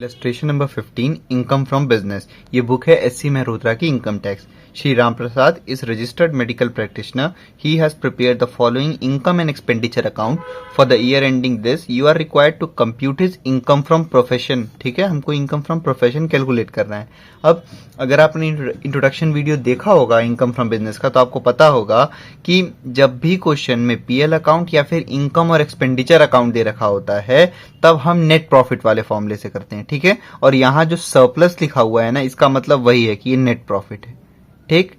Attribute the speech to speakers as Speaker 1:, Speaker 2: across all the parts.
Speaker 1: Illustration number 15 income from business. ये book है SC Mehrotra की income tax. Shri Ram Prasad is registered medical practitioner. He has prepared the following income and expenditure account for the year ending this. You are required to compute his income from profession. ठीक है, हमको income from profession calculate करना है। अब अगर आपने introduction video देखा होगा इनकम फ्रॉम बिजनेस का, तो आपको पता होगा कि जब भी क्वेश्चन में पीएल अकाउंट या फिर इनकम और एक्सपेंडिचर अकाउंट दे रखा होता है, तब हम नेट प्रॉफिट वाले फॉर्मूले से करते हैं। ठीक है, और यहां जो सरप्लस लिखा हुआ है ना, इसका मतलब वही है कि ये नेट प्रॉफिट है। ठीक,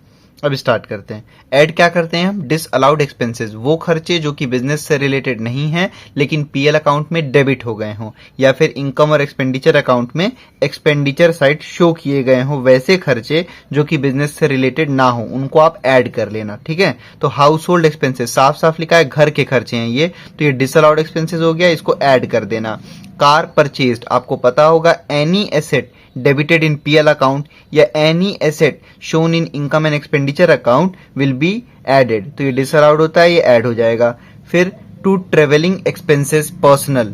Speaker 1: अब स्टार्ट करते हैं। ऐड क्या करते हैं हम? डिसअलाउड एक्सपेंसेस, वो खर्चे जो कि बिजनेस से रिलेटेड नहीं है लेकिन पीएल अकाउंट में डेबिट हो गए हों, या फिर इनकम और एक्सपेंडिचर अकाउंट में एक्सपेंडिचर साइड शो किए गए हों, वैसे खर्चे जो कि बिजनेस से रिलेटेड ना हो, उनको आप ऐड कर लेना। ठीक है, तो हाउस होल्ड एक्सपेंसेस साफ साफ लिखा है, घर के खर्चे हैं ये, तो ये डिसअलाउड एक्सपेंसेस हो गया, इसको ऐड कर देना। कार परचेज्ड, आपको पता होगा any asset debited in PL account या any asset shown in income and expenditure account will be added। तो ये disallowed होता है, ये add हो जाएगा। फिर to traveling expenses personal,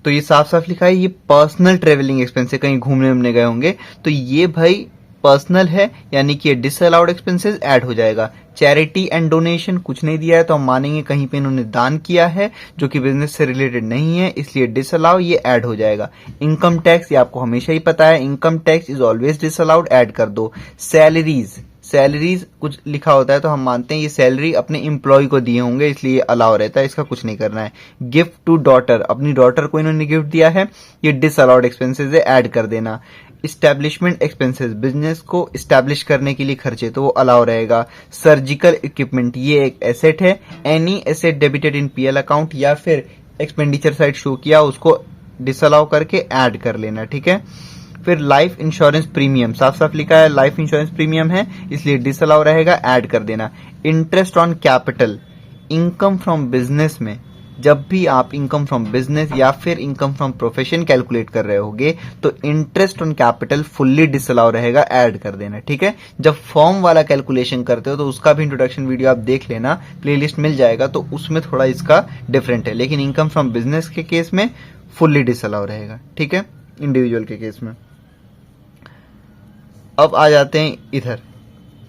Speaker 1: तो ये साफ साफ लिखा है, ये पर्सनल ट्रेवलिंग एक्सपेंस है, कहीं घूमने उमने गए होंगे, तो ये भाई पर्सनल है, यानी कि ये डिसअलाउड एक्सपेंसेस ऐड हो जाएगा। चैरिटी एंड डोनेशन कुछ नहीं दिया है, तो हम मानेंगे कहीं पे इन्होंने दान किया है जो कि बिजनेस से रिलेटेड नहीं है, इसलिए डिसअलाउ, ये ऐड हो जाएगा। इनकम टैक्स, ये आपको हमेशा ही पता है, income tax is always disallowed, add कर दो। सैलरीज, सैलरीज कुछ लिखा होता है तो हम मानते हैं ये सैलरी अपने एम्प्लॉय को दिए होंगे, इसलिए ये अलाउ रहता है, इसका कुछ नहीं करना है। गिफ्ट टू डॉटर, अपनी डॉटर को इन्होंने गिफ्ट दिया है, ये डिसअलाउड एक्सपेंसेस है, ऐड कर देना। इस्टेब्लिशमेंट एक्सपेंसेस, बिजनेस को इस्टेब्लिश करने के लिए खर्चे, तो वो अलाउ रहेगा। सर्जिकल इक्विपमेंट, ये एक एसेट है, any asset debited in P L account या फिर एक्सपेंडिचर साइड शो किया, उसको डिसअलाउ करके ऐड कर लेना। ठीक है, फिर लाइफ इंश्योरेंस प्रीमियम, साफ साफ लिखा है लाइफ इंश्योरेंस प्रीमियम है, इसलिए डिसअलाउ रहेगा, ऐड कर देना। Interest on capital, income from business में जब भी आप इनकम फ्रॉम बिजनेस या फिर इनकम फ्रॉम प्रोफेशन कैलकुलेट कर रहे होगे, तो interest on capital fully disallow रहेगा, ऐड कर देना। ठीक है, जब फॉर्म वाला कैलकुलेशन करते हो तो उसका भी इंट्रोडक्शन वीडियो आप देख लेना, प्लेलिस्ट मिल जाएगा, तो उसमें थोड़ा इसका डिफरेंट है, लेकिन इनकम फ्रॉम बिजनेस के केस में फुल्ली डिसअलाउ रहेगा। ठीक है, इंडिविजुअल के केस में। अब आ जाते हैं इधर,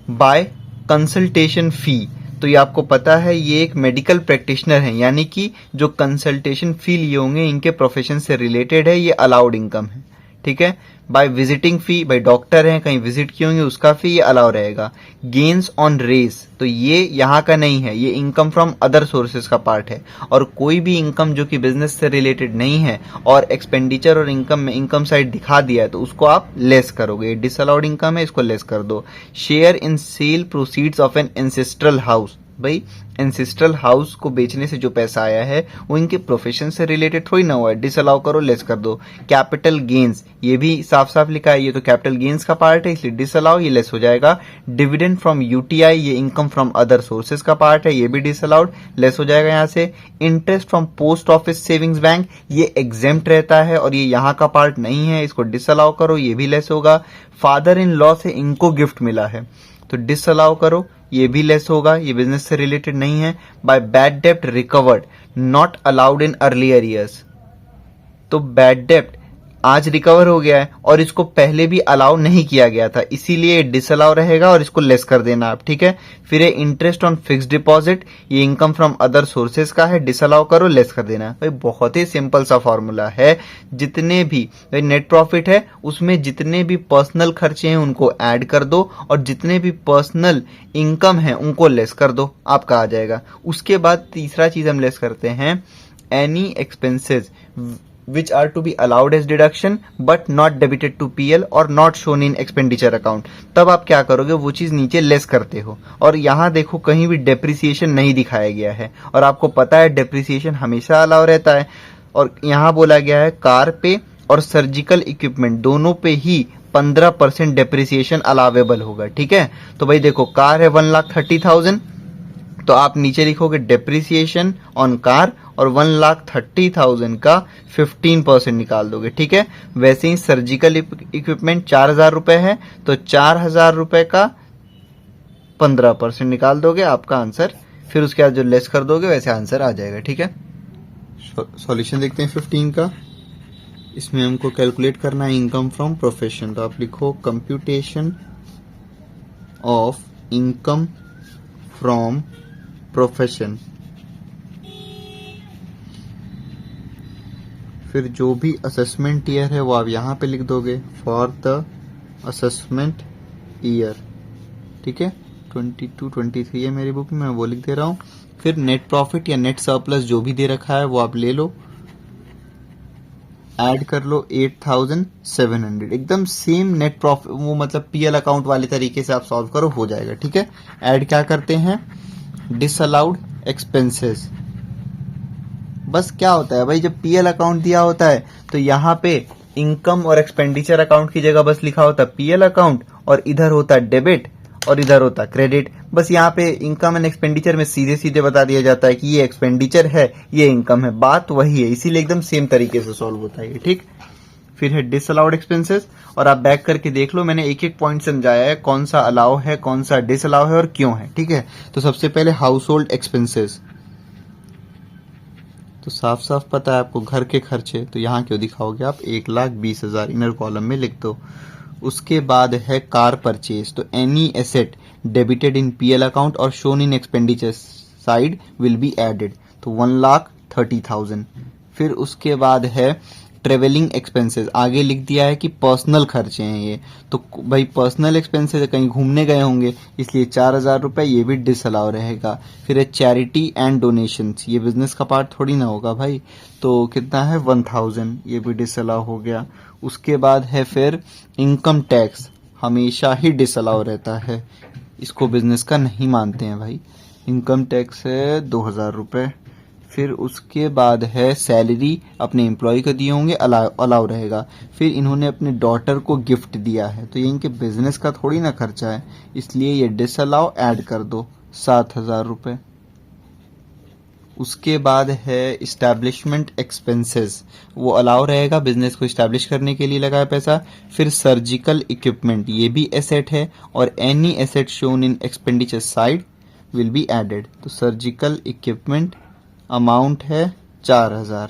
Speaker 1: बाय कंसल्टेशन फी, तो ये आपको पता है ये एक मेडिकल प्रैक्टिशनर है, यानी कि जो कंसल्टेशन फी लिए होंगे इनके प्रोफेशन से रिलेटेड है, ये अलाउड इनकम है। ठीक है, बाय विजिटिंग फी, भाई डॉक्टर हैं कहीं विजिट किए होंगे उसका फी, ये अलाउ रहेगा। गेन्स ऑन रेस, तो ये यहाँ का नहीं है, ये इनकम फ्रॉम अदर सोर्सेज का पार्ट है, और कोई भी इनकम जो कि बिजनेस से रिलेटेड नहीं है और एक्सपेंडिचर और इनकम में इनकम साइड दिखा दिया है, तो उसको आप लेस करोगे, डिसअलाउड इनकम है, इसको लेस कर दो। Share in sale proceeds of an ancestral house, भाई एंसेस्ट्रल हाउस को बेचने से जो पैसा आया है वो इनके प्रोफेशन से रिलेटेड थोड़ी ना हुआ है, डिसअलाउ करो, लेस कर दो। कैपिटल गेन्स, ये भी साफ साफ लिखा है, ये तो कैपिटल गेन्स का पार्ट है, इसलिए डिसअलाउ, ये लेस हो जाएगा। डिविडेंड फ्रॉम यूटीआई, ये इनकम फ्रॉम अदर सोर्सेज का पार्ट है, ये भी डिसअलाउड, लेस हो जाएगा यहाँ से। Interest from post office savings bank, ये एग्जेम्प्ट रहता है और ये यहाँ का पार्ट नहीं है, इसको डिसअलाउ करो, ये भी लेस होगा। फादर इन लॉ से इनको गिफ्ट मिला है, तो डिसअलाउ करो, ये भी लेस होगा, ये बिजनेस से रिलेटेड नहीं है। बाय बैड डेप्ट recovered, not allowed in earlier years, तो बैड डेप्ट आज रिकवर हो गया है और इसको पहले भी अलाउ नहीं किया गया था, इसीलिए डिसअलाउ रहेगा और इसको लेस कर देना आप। ठीक है, फिर ये इंटरेस्ट ऑन फिक्स्ड डिपॉजिट, ये इनकम फ्रॉम अदर सोर्सेज का है, डिसअलाउ करो, लेस कर देना। भाई बहुत ही सिंपल सा फॉर्मूला है, जितने भी नेट प्रॉफिट है उसमें जितने भी पर्सनल खर्चे हैं उनको ऐड कर दो और जितने भी पर्सनल इनकम है उनको लेस कर दो, आपका आ जाएगा। उसके बाद तीसरा चीज हम लेस करते हैं, any expenses which are to be allowed as deduction but not debited to PL or not shown in expenditure account। तब आप क्या करोगे, वो चीज नीचे लेस करते हो, और यहाँ देखो कहीं भी डेप्रिसिएशन नहीं दिखाया गया है, और आपको पता है डेप्रिसिएशन हमेशा अलाउ रहता है, और यहाँ बोला गया है कार पे और सर्जिकल इक्विपमेंट दोनों पे ही 15% डेप्रिसिएशन अलावेबल होगा। ठीक है, तो भाई देखो कार है 1,30,000, तो आप नीचे लिखोगे डेप्रिसिएशन ऑन कार और 1,30,000 का 15% निकाल दोगे। ठीक है, वैसे ही सर्जिकल इक्विपमेंट 4,000 रुपए है, तो 4,000 रुपए का 15% निकाल दोगे, आपका आंसर, फिर उसके बाद जो लेस कर दोगे वैसे आंसर आ जाएगा। ठीक है, सॉल्यूशन देखते हैं 15 का। इसमें हमको कैलकुलेट करना है इनकम फ्रॉम प्रोफेशन, तो आप लिखो computation of income from profession. फिर जो भी असेसमेंट ईयर है वो आप यहाँ पे लिख दोगे, फॉर द असेसमेंट ईयर, ठीक है। 22 23 है मेरी बुक में, मैं वो लिख दे रहा हूँ। फिर नेट प्रॉफिट या नेट सरप्लस जो भी दे रखा है वो आप ले लो, ऐड कर लो 8700, एकदम सेम नेट प्रॉफिट, वो मतलब पीएल अकाउंट वाले तरीके से आप सॉल्व करो, हो जाएगा, ठीक है। ऐड क्या करते हैं, डिसअलाउड एक्सपेंसेस। बस क्या होता है भाई, जब पीएल अकाउंट दिया होता है तो यहाँ पे इनकम और एक्सपेंडिचर अकाउंट की जगह बस लिखा होता है पीएल अकाउंट, और इधर होता है डेबिट और इधर होता है क्रेडिट। बस यहाँ पे इनकम एंड एक्सपेंडिचर में सीधे सीधे बता दिया जाता है कि ये एक्सपेंडिचर है, ये इनकम है, बात वही है, इसीलिए एकदम सेम तरीके से सॉल्व होता है, ठीक। फिर है डिसअलाउड एक्सपेंसेस, और आप बैक करके देख लो, मैंने एक एक पॉइंट समझाया है, कौन सा अलाउ है, कौन सा डिसअलाउ है और क्यों है, ठीक है। तो सबसे पहले हाउस होल्ड एक्सपेंसेस, तो साफ साफ पता है आपको घर के खर्चे, तो यहाँ क्यों दिखाओगे आप, 1,20,000 इनर कॉलम में लिख दो। उसके बाद है कार परचेज, तो any asset debited in P L account और shown in expenditure side will be added, तो 1,30,000। फिर उसके बाद है ट्रेवलिंग एक्सपेंसेस, आगे लिख दिया है कि पर्सनल खर्चे हैं ये, तो भाई पर्सनल एक्सपेंसेस कहीं घूमने गए होंगे, इसलिए 4,000 रुपए, ये भी डिसअलाउ रहेगा। फिर है चैरिटी एंड डोनेशंस, ये बिजनेस का पार्ट थोड़ी ना होगा भाई, तो कितना है 1,000, ये भी डिसअलाउ हो गया। उसके बाद है फिर इनकम टैक्स, हमेशा ही डिसअलाउ रहता है, इसको बिजनेस का नहीं मानते हैं भाई। इनकम टैक्स है 2,000 रुपए। फिर उसके बाद है सैलरी अपने एम्प्लॉय को दिए होंगे, अलाउ रहेगा। फिर इन्होंने अपने डॉटर को गिफ्ट दिया है, तो ये इनके बिजनेस का थोड़ी ना खर्चा है, इसलिए ये डिसअलाउ ऐड कर दो 7,000 रुपए। उसके बाद है इस्टेब्लिशमेंट एक्सपेंसेस, वो अलाउ रहेगा, बिजनेस को इस्टेब्लिश करने के लिए लगा है पैसा। फिर सर्जिकल इक्विपमेंट, ये भी एसेट है, और any asset shown in expenditure side will be added, तो सर्जिकल इक्विपमेंट अमाउंट है 4,000।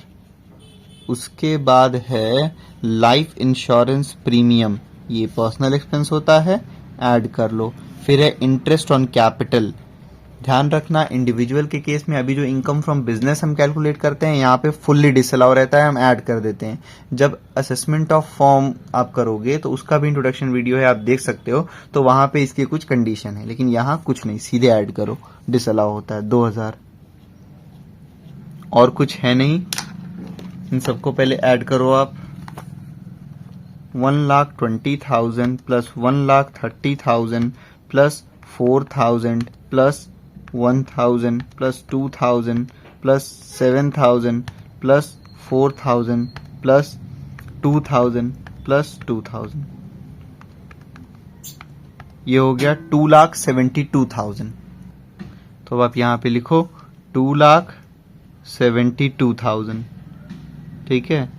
Speaker 1: उसके बाद है लाइफ इंश्योरेंस प्रीमियम, ये पर्सनल एक्सपेंस होता है, ऐड कर लो। फिर है इंटरेस्ट ऑन कैपिटल, ध्यान रखना इंडिविजुअल के केस में अभी जो इनकम फ्रॉम बिजनेस हम कैलकुलेट करते हैं यहाँ पे फुल्ली डिसअलाउ रहता है, हम ऐड कर देते हैं। जब असेसमेंट ऑफ फॉर्म आप करोगे तो उसका भी इंट्रोडक्शन वीडियो है, आप देख सकते हो, तो वहां पे इसकी कुछ कंडीशन है, लेकिन यहाँ कुछ नहीं, सीधे ऐड करो, डिसअलाउ होता है 2,000। और कुछ है नहीं, इन सबको पहले ऐड करो आप। 1,20,000 plus 1,30,000 plus 4,000 plus 1,000 plus 2,000 plus 7,000 plus 4,000 plus 2,000 plus 2,000, ये हो गया 2,72,000। तो अब आप यहाँ पे लिखो 2,72,000, ठीक है।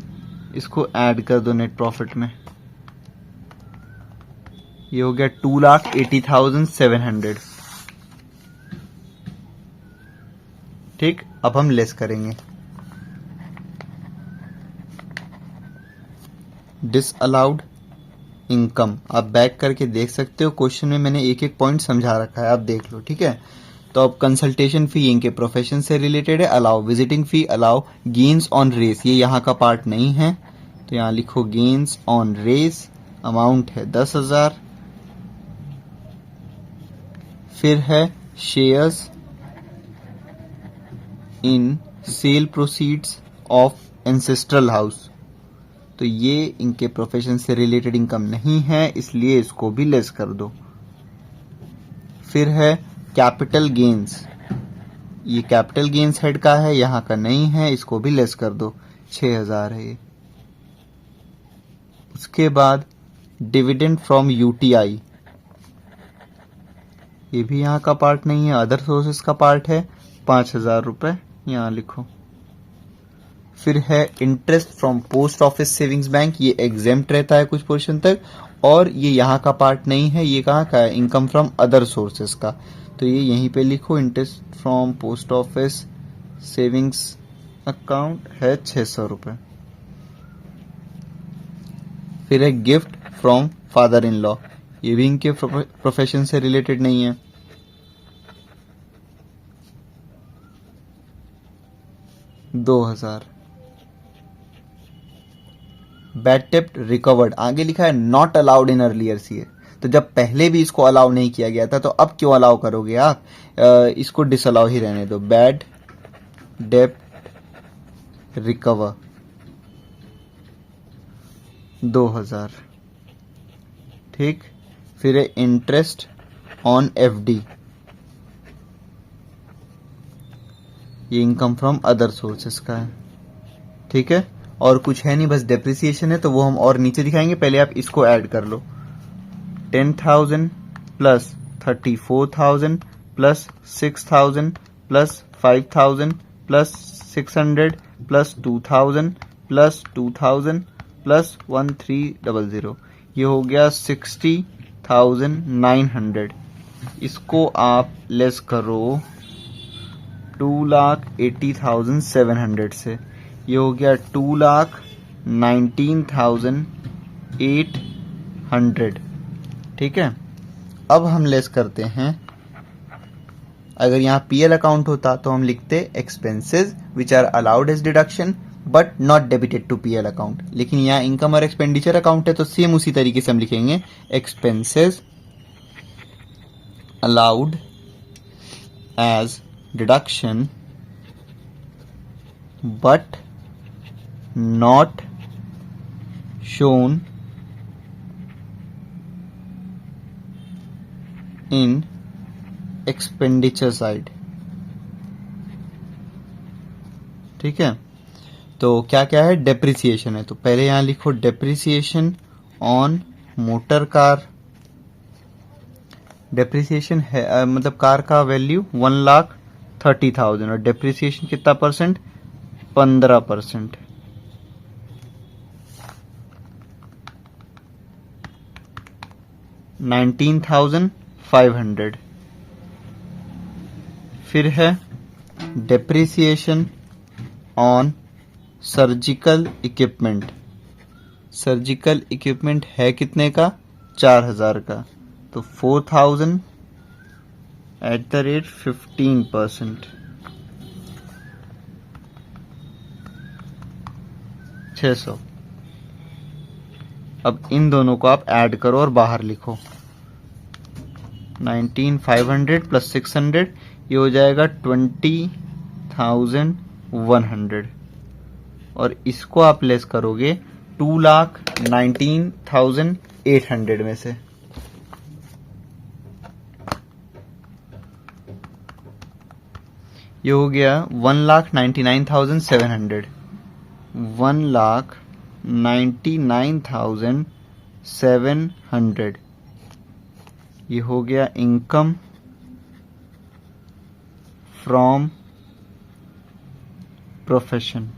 Speaker 1: इसको ऐड कर दो नेट प्रॉफिट में, ये हो गया 2,80,700, ठीक। अब हम लेस करेंगे, डिसअलाउड इनकम, आप बैक करके देख सकते हो, क्वेश्चन में मैंने एक एक पॉइंट समझा रखा है, आप देख लो, ठीक है। तो अब कंसल्टेशन फी इनके प्रोफेशन से रिलेटेड है, allow. Visiting fee allow. Gains on race, ये यहाँ का पार्ट नहीं है, तो यहाँ लिखो गेन्स ऑन रेस, अमाउंट है 10,000। फिर है shares in sale proceeds of ancestral house, तो ये इनके प्रोफेशन से रिलेटेड इनकम नहीं है, इसलिए इसको भी लेस कर दो। फिर है कैपिटल गेन्स, ये कैपिटल गेन्स हेड का है, यहाँ का नहीं है, इसको भी लेस कर दो, 6,000 है ये। उसके बाद डिविडेंड फ्रॉम यूटीआई, ये भी यहाँ का पार्ट नहीं है, अदर सोर्सेस का पार्ट है, 5,000 रुपए, यहाँ लिखो। फिर है interest from post office savings bank, ये एग्जेम्प्ट रहता है कुछ पोर्शन तक, और ये यहाँ का पार्ट नहीं है, ये कहाँ का है, इनकम फ्रॉम अदर सोर्सेस का, तो ये यहीं पे लिखो, interest from post office savings account है 600 रुपए। फिर है gift from father in law, ये भी इनके प्रोफेशन से रिलेटेड नहीं है। $2000। बैड टिप्ड रिकवर्ड, आगे लिखा है not allowed in earlier CA, तो जब पहले भी इसको अलाउ नहीं किया गया था तो अब क्यों अलाउ करोगे आप? इसको डिसअलाउ ही रहने दो। बैड डेप्ट रिकवर 2000। ठीक, फिर है इंटरेस्ट ऑन एफडी, ये इनकम फ्रॉम अदर सोर्सेस का है। ठीक है, और कुछ है नहीं, बस डेप्रिसिएशन है, तो वो हम और नीचे दिखाएंगे, पहले आप इसको ऐड कर लो। 10,000 plus 34,000 plus 6,000 plus 5,000 plus 600 plus 2,000 plus 2,000 plus 1300, ये हो गया 60,900। इसको आप लेस करो 2,80,700 से, ये हो गया 2,19,800। ठीक है, अब हम लेस करते हैं, अगर यहाँ पीएल अकाउंट होता तो हम लिखते expenses which are allowed as deduction but not debited to PL account, लेकिन यहाँ इनकम और एक्सपेंडिचर अकाउंट है तो सेम उसी तरीके से हम लिखेंगे expenses allowed as deduction but not shown in expenditure side. ठीक है, तो क्या क्या है, डेप्रिसिएशन है, तो पहले यहां लिखो depreciation on motor car. Depreciation है मतलब कार का वैल्यू 1,30,000 और डेप्रिसिएशन कितना परसेंट, 15%। $19,500। फिर है depreciation on surgical equipment. Surgical equipment है कितने का, 4,000 का, तो 4,000 एट द रेट 15%, 600। अब इन दोनों को आप ऐड करो और बाहर लिखो, 19,500 प्लस 600, ये हो जाएगा 20,100, और इसको आप लेस करोगे 2,19,800 में से। ये हो गया 1,99,700, 1,99,700, ये हो गया इनकम फ्रॉम प्रोफेशन।